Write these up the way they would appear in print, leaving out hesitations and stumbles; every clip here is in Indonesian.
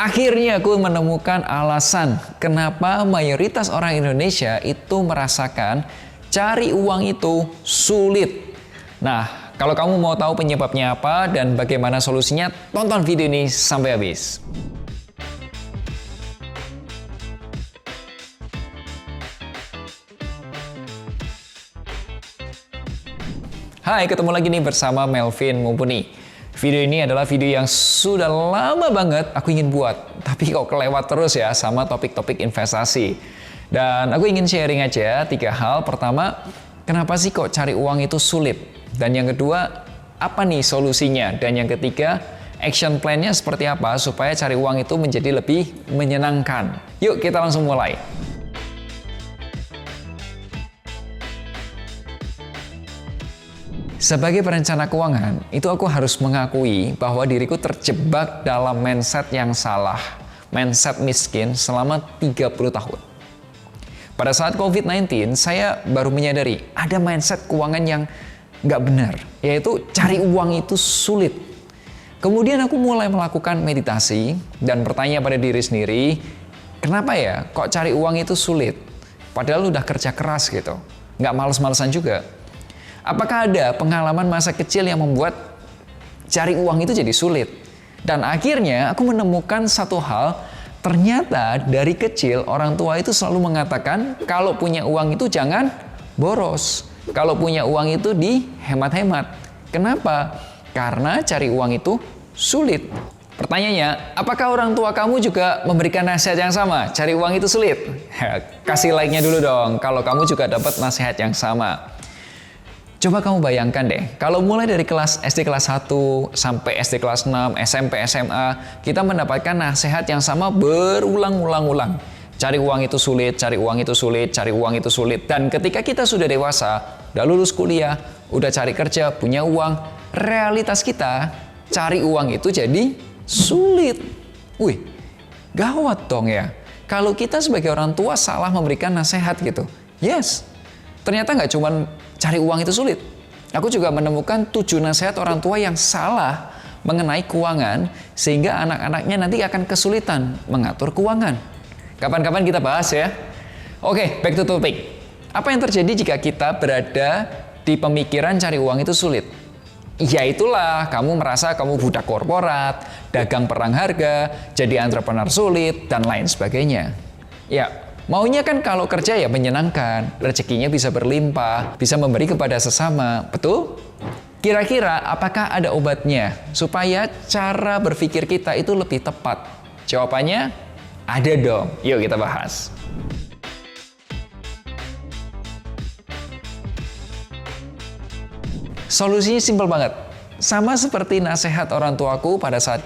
Akhirnya aku menemukan alasan kenapa mayoritas orang Indonesia itu merasakan cari uang itu sulit. Nah, kalau kamu mau tahu penyebabnya apa dan bagaimana solusinya, tonton video ini sampai habis. Hai, ketemu lagi nih bersama Melvin Mumpuni. Video ini adalah video yang sudah lama banget aku ingin buat, tapi kok kelewat terus ya sama topik-topik investasi. Dan aku ingin sharing aja 3 hal. Pertama, kenapa sih kok cari uang itu sulit? Dan yang kedua, apa nih solusinya? Dan yang ketiga, action plan-nya seperti apa supaya cari uang itu menjadi lebih menyenangkan. Yuk kita langsung mulai. Sebagai perencana keuangan, itu aku harus mengakui bahwa diriku terjebak dalam mindset yang salah, mindset miskin selama 30 tahun. Pada saat COVID-19, saya baru menyadari ada mindset keuangan yang nggak benar, yaitu cari uang itu sulit. Kemudian aku mulai melakukan meditasi dan bertanya pada diri sendiri, kenapa ya kok cari uang itu sulit? Padahal udah kerja keras gitu, nggak males-malesan juga. Apakah ada pengalaman masa kecil yang membuat cari uang itu jadi sulit? Dan akhirnya aku menemukan satu hal, ternyata dari kecil orang tua itu selalu mengatakan kalau punya uang itu jangan boros. Kalau punya uang itu dihemat-hemat. Kenapa? Karena cari uang itu sulit. Pertanyaannya, apakah orang tua kamu juga memberikan nasihat yang sama? Cari uang itu sulit? Kasih like-nya dulu dong kalau kamu juga dapat nasihat yang sama. Coba kamu bayangkan deh, kalau mulai dari kelas SD kelas 1 sampai SD kelas 6, SMP, SMA, kita mendapatkan nasihat yang sama berulang-ulang-ulang. Cari uang itu sulit, cari uang itu sulit, cari uang itu sulit. Dan ketika kita sudah dewasa, udah lulus kuliah, udah cari kerja, punya uang, realitas kita cari uang itu jadi sulit. Wih, gawat dong ya. Kalau kita sebagai orang tua salah memberikan nasihat gitu. Yes, ternyata nggak cuma cari uang itu sulit. Aku juga menemukan 7 nasihat orang tua yang salah mengenai keuangan sehingga anak-anaknya nanti akan kesulitan mengatur keuangan. Kapan-kapan kita bahas ya. Oke, back to topic. Apa yang terjadi jika kita berada di pemikiran cari uang itu sulit? Ya itulah, kamu merasa kamu budak korporat, dagang perang harga, jadi entrepreneur sulit, dan lain sebagainya. Ya, maunya kan kalau kerja ya menyenangkan, rezekinya bisa berlimpah, bisa memberi kepada sesama, betul? Kira-kira apakah ada obatnya supaya cara berpikir kita itu lebih tepat? Jawabannya ada dong, yuk kita bahas. Solusinya simpel banget, sama seperti nasihat orang tuaku pada saat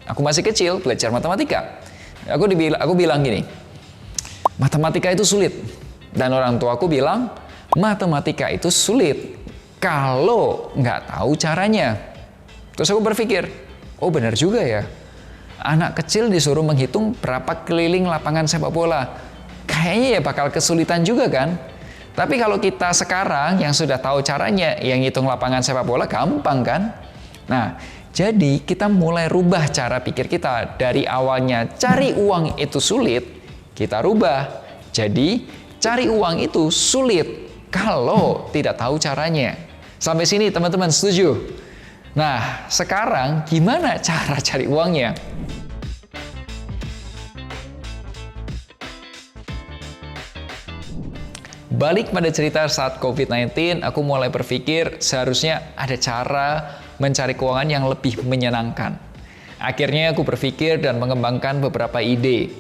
aku masih kecil belajar matematika. Aku bilang gini, matematika itu sulit. Dan orang tuaku bilang, matematika itu sulit kalau nggak tahu caranya. Terus aku berpikir, oh benar juga ya. Anak kecil disuruh menghitung berapa keliling lapangan sepak bola. Kayaknya ya bakal kesulitan juga kan? Tapi kalau kita sekarang yang sudah tahu caranya, yang ngitung lapangan sepak bola gampang kan? Nah, jadi kita mulai rubah cara pikir kita. Dari awalnya cari uang itu sulit, kita rubah. Jadi, cari uang itu sulit kalau tidak tahu caranya. Sampai sini teman-teman setuju? Nah, sekarang gimana cara cari uangnya? Balik pada cerita saat COVID-19, aku mulai berpikir seharusnya ada cara mencari keuangan yang lebih menyenangkan. Akhirnya aku berpikir dan mengembangkan beberapa ide.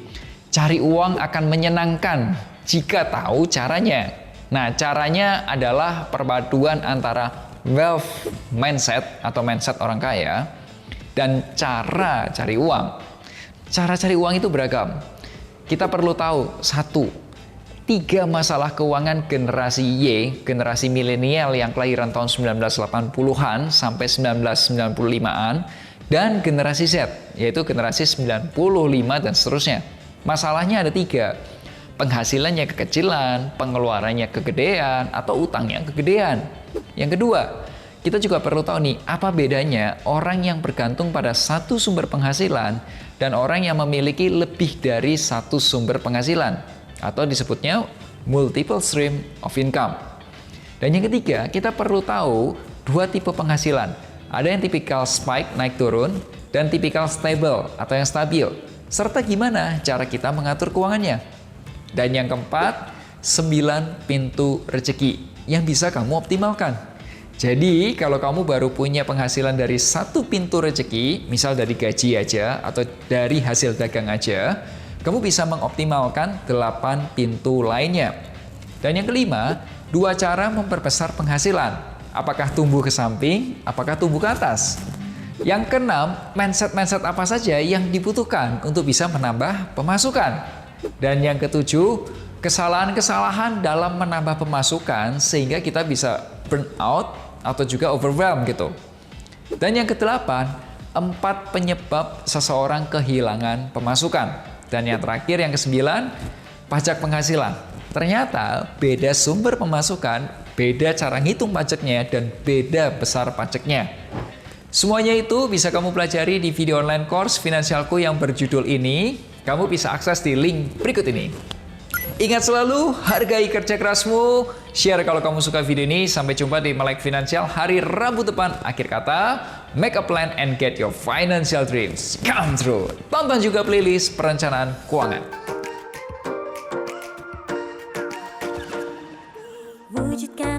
Cari uang akan menyenangkan jika tahu caranya. Nah, caranya adalah perpaduan antara wealth mindset atau mindset orang kaya dan cara cari uang. Cara cari uang itu beragam. Kita perlu tahu, 3 masalah keuangan generasi Y, generasi milenial yang kelahiran tahun 1980-an sampai 1995-an, dan generasi Z, yaitu generasi 95 dan seterusnya. Masalahnya ada 3, penghasilannya kekecilan, pengeluarannya kegedean, atau utangnya kegedean. Yang kedua, kita juga perlu tahu nih, apa bedanya orang yang bergantung pada satu sumber penghasilan dan orang yang memiliki lebih dari satu sumber penghasilan, atau disebutnya multiple stream of income. Dan yang ketiga, kita perlu tahu dua tipe penghasilan. Ada yang tipikal spike, naik turun, dan tipikal stable atau yang stabil. Serta gimana cara kita mengatur keuangannya. Dan yang keempat, 9 pintu rezeki yang bisa kamu optimalkan. Jadi, kalau kamu baru punya penghasilan dari satu pintu rezeki, misal dari gaji aja atau dari hasil dagang aja, kamu bisa mengoptimalkan 8 pintu lainnya. Dan yang kelima, 2 cara memperbesar penghasilan. Apakah tumbuh ke samping, apakah tumbuh ke atas. Yang keenam, mindset-mindset apa saja yang dibutuhkan untuk bisa menambah pemasukan. Dan yang ketujuh, kesalahan-kesalahan dalam menambah pemasukan sehingga kita bisa burn out atau juga overwhelm gitu. Dan yang kedelapan, 4 penyebab seseorang kehilangan pemasukan. Dan yang terakhir, yang kesembilan, pajak penghasilan. Ternyata beda sumber pemasukan, beda cara ngitung pajaknya, dan beda besar pajaknya. Semuanya itu bisa kamu pelajari di video online course Finansialku yang berjudul ini. Kamu bisa akses di link berikut ini. Ingat selalu, hargai kerja kerasmu. Share kalau kamu suka video ini. Sampai jumpa di Melek Finansial hari Rabu depan. Akhir kata, make a plan and get your financial dreams come true. Tonton juga playlist perencanaan keuangan. Wujudkan